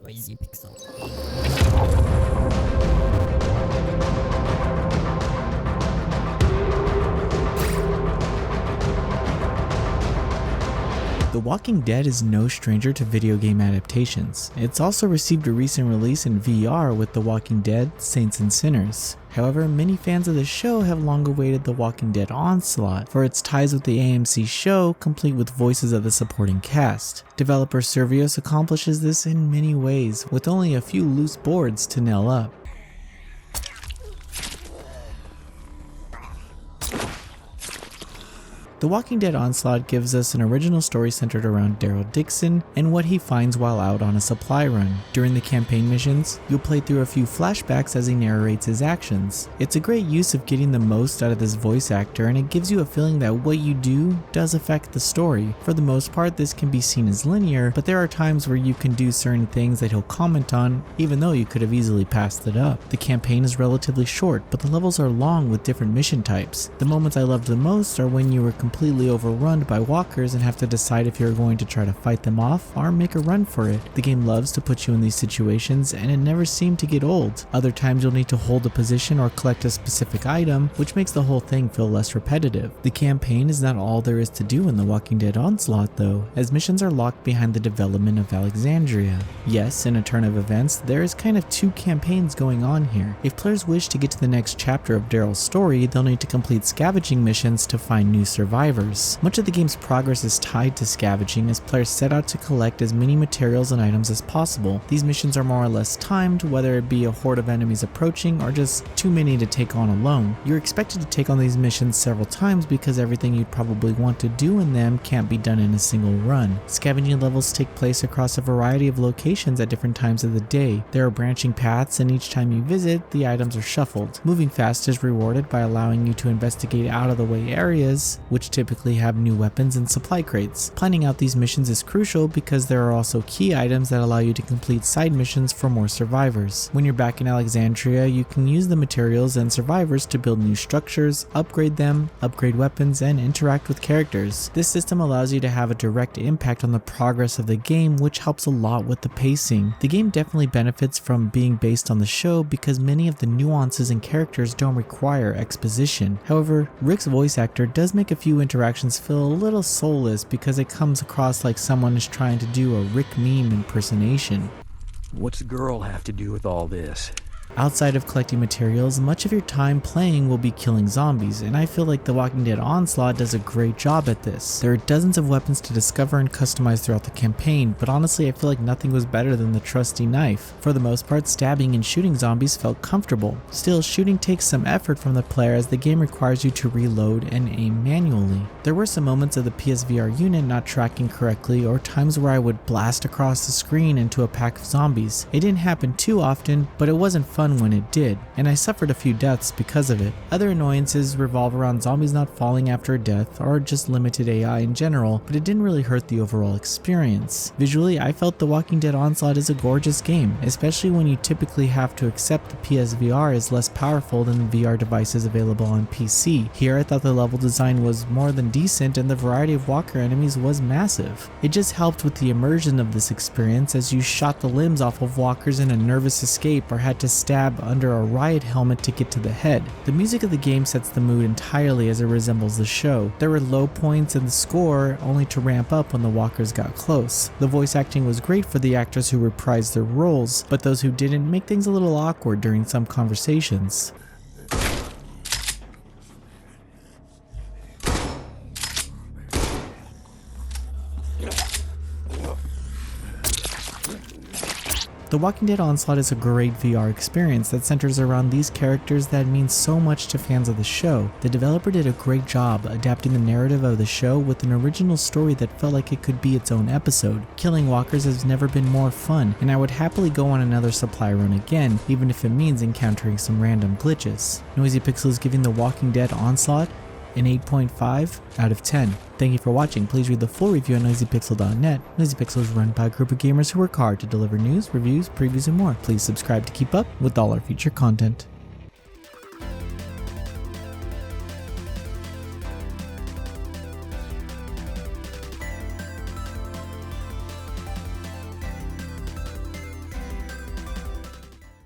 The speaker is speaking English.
Noisy Pixel. The Walking Dead is no stranger to video game adaptations. It's also received a recent release in VR with The Walking Dead: Saints and Sinners. However, many fans of the show have long awaited The Walking Dead Onslaught for its ties with the AMC show, complete with voices of the supporting cast. Developer Servios accomplishes this in many ways, with only a few loose boards to nail up. The Walking Dead Onslaught gives us an original story centered around Daryl Dixon and what he finds while out on a supply run. During the campaign missions, you'll play through a few flashbacks as he narrates his actions. It's a great use of getting the most out of this voice actor, and it gives you a feeling that what you do does affect the story. For the most part, this can be seen as linear, but there are times where you can do certain things that he'll comment on, even though you could have easily passed it up. The campaign is relatively short, but the levels are long with different mission types. The moments I loved the most are when you were completely overrun by walkers and have to decide if you're going to try to fight them off or make a run for it. The game loves to put you in these situations, and it never seemed to get old. Other times you'll need to hold a position or collect a specific item, which makes the whole thing feel less repetitive. The campaign is not all there is to do in The Walking Dead Onslaught though, as missions are locked behind the development of Alexandria. Yes, in a turn of events, there is kind of two campaigns going on here. If players wish to get to the next chapter of Daryl's story, they'll need to complete scavenging missions to find new survivors. Much of the game's progress is tied to scavenging, as players set out to collect as many materials and items as possible. These missions are more or less timed, whether it be a horde of enemies approaching or just too many to take on alone. You're expected to take on these missions several times because everything you'd probably want to do in them can't be done in a single run. Scavenging levels take place across a variety of locations at different times of the day. There are branching paths, and each time you visit, the items are shuffled. Moving fast is rewarded by allowing you to investigate out of the way areas, which typically have new weapons and supply crates. Planning out these missions is crucial because there are also key items that allow you to complete side missions for more survivors. When you're back in Alexandria, you can use the materials and survivors to build new structures, upgrade them, upgrade weapons, and interact with characters. This system allows you to have a direct impact on the progress of the game, which helps a lot with the pacing. The game definitely benefits from being based on the show because many of the nuances and characters don't require exposition. However, Rick's voice actor does make a few interactions feel a little soulless because it comes across like someone is trying to do a Rick meme impersonation. What's the girl have to do with all this? Outside of collecting materials, much of your time playing will be killing zombies, and I feel like The Walking Dead Onslaught does a great job at this. There are dozens of weapons to discover and customize throughout the campaign, but honestly I feel like nothing was better than the trusty knife. For the most part, stabbing and shooting zombies felt comfortable. Still, shooting takes some effort from the player as the game requires you to reload and aim manually. There were some moments of the PSVR unit not tracking correctly, or times where I would blast across the screen into a pack of zombies. It didn't happen too often, but it wasn't fun when it did, and I suffered a few deaths because of it. Other annoyances revolve around zombies not falling after a death or just limited AI in general, but it didn't really hurt the overall experience. Visually, I felt The Walking Dead Onslaught is a gorgeous game, especially when you typically have to accept the PSVR is less powerful than the VR devices available on PC. Here I thought the level design was more than decent and the variety of walker enemies was massive. It just helped with the immersion of this experience as you shot the limbs off of walkers in a nervous escape or had to stab under a riot helmet to get to the head. The music of the game sets the mood entirely as it resembles the show. There were low points in the score only to ramp up when the walkers got close. The voice acting was great for the actors who reprised their roles, but those who didn't make things a little awkward during some conversations. The Walking Dead Onslaught is a great VR experience that centers around these characters that mean so much to fans of the show. The developer did a great job adapting the narrative of the show with an original story that felt like it could be its own episode. Killing walkers has never been more fun, and I would happily go on another supply run again, even if it means encountering some random glitches. Noisy Pixel is giving The Walking Dead Onslaught an 8.5 out of 10. Thank you for watching. Please read the full review on noisypixel.net. Noisy Pixel is run by a group of gamers who work hard to deliver news, reviews, previews, and more. Please subscribe to keep up with all our future content.